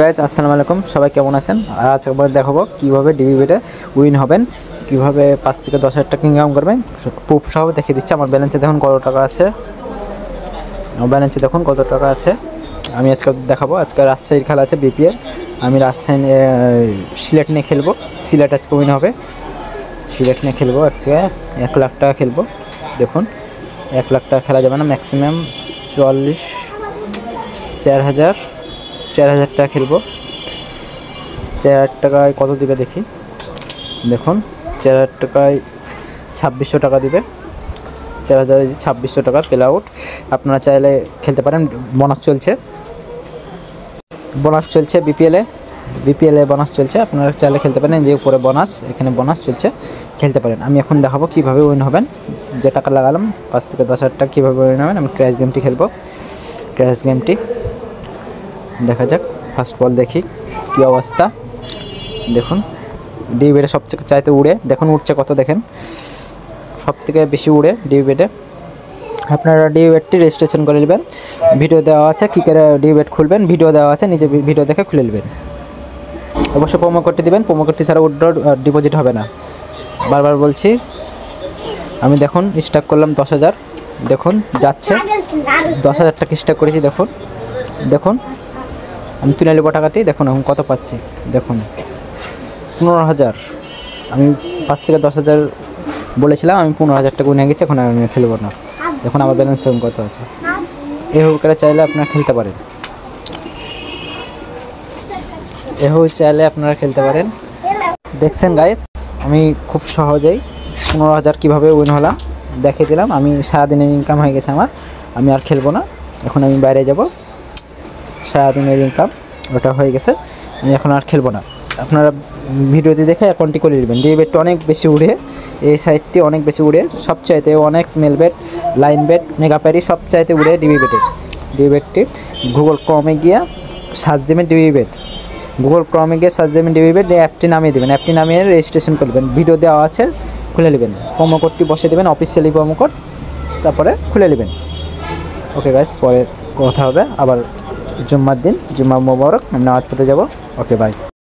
Guys আসসালামু আলাইকুম, সবাই কেমন আছেন? আজ আমরা দেখাবো কিভাবে ডিবি বেটে উইন হবেন, কিভাবে 5 থেকে 10,000 টাকা ইনকাম করবেন। প্রুফ সহ দেখিয়ে দিচ্ছি। আমার ব্যালেন্সে দেখুন কত টাকা আছে, আমি আজকে দেখাবো। আজকে রাজশাহীর খেলা আছে বিপিএল। আমি রাজশাহী সিলেট নিয়ে খেলবো। সিলেট আজকে উইন হবে। সিলেট নিয়ে খেলবো আজকে 1 লাখ টাকা খেলবো। দেখুন 1 লাখ টাকা খেলা যাবে না, ম্যাক্সিমাম 4,000 টাকা খেলবো। 4,000 টাকায় কত দিবে দেখি। দেখুন 4,000 টাকায় 2600 টাকা দিবে। 4,000 2600 টাকা প্লে আউট। আপনারা চাইলে খেলতে পারেন। বোনাস চলছে বিপিএলে বোনাস চলছে। আপনারা চাইলে খেলতে পারেন। যে উপরে বোনাস, এখানে বোনাস চলছে, খেলতে পারেন। আমি এখন দেখাবো কীভাবে উইন হবেন। যে টাকা লাগালাম 5 থেকে 10,000 টাকা কীভাবে উইন হবেন। আমি ক্র্যাশ গেমটি খেলবো। ক্র্যাশ গেমটি দেখা যাক। ফার্স্ট বল দেখি কী অবস্থা। দেখুন ডিবি বেটে সবচেয়ে চাইতে উড়ে, দেখুন উঠছে কত, দেখেন সব থেকে বেশি উড়ে ডিবি বেটে। আপনারা ডিবি বেটটি রেজিস্ট্রেশন করে নেবেন। ভিডিও দেওয়া আছে কী করে ডিবি বেট খুলবেন, ভিডিও দেওয়া আছে, নিজে ভিডিও দেখে খুলে নেবেন। অবশ্যই প্রোমো কোডটি দেবেন। প্রোমো কোডটি ছাড়া উইথড্র ডিপোজিট হবে না। বারবার বলছি। আমি দেখুন স্টাক করলাম 10,000। দেখুন যাচ্ছে 10,000 টাকা স্টাক করেছি। দেখুন আমি তুলে নেবো টাকাটি। দেখুন এখন কত পাচ্ছি। দেখুন 15,000। আমি 5 থেকে 10,000 বলেছিলাম, আমি 15,000 টাকা নিয়ে গেছি। এখন আমি খেলবো না। দেখুন আমার ব্যালেন্স এখন কত আছে। এভাবে করে চাইলে আপনারা খেলতে পারেন। দেখছেন গাইস, আমি খুব সহজেই 15,000 কীভাবে উইন হলাম দেখিয়ে দিলাম। আমি সারাদিনের ইনকাম হয়ে গেছে আমার। আমি আর খেলবো না। এখন আমি বাইরে যাব। সারাদিনের ইনকাম ওটা হয়ে গেছে। আমি এখন আর খেলবো না। আপনারা ভিডিওটি দেখে অ্যাকাউন্টটি করে নেবেন। ডিবি বেটটা অনেক বেশি উড়ে, এই সাইটটি অনেক বেশি উড়ে। সবচাইতে অনেক smell bet, line bet, mega প্যারি সবচাইতে উড়ে ডিবি বেটটি। গুগল ক্রমে গিয়ে সার্চ দেবেন ডিবি বেট। ডিবি বেট, অ্যাপটি নামিয়ে দেবেন। অ্যাপটি নামিয়ে রেজিস্ট্রেশন করবেন। ভিডিও দেওয়া আছে, খুলে নেবেন। প্রোমো কোডটি বসে দেবেন, অফিসিয়ালি প্রোমো কোড, তারপরে খুলে নেবেন। ওকে গাইস, পরে কথা হবে আবার। জুম্মার দিন, জুম্মা মোবারক। আমি নামাজ পড়তে যাব। Okay bye.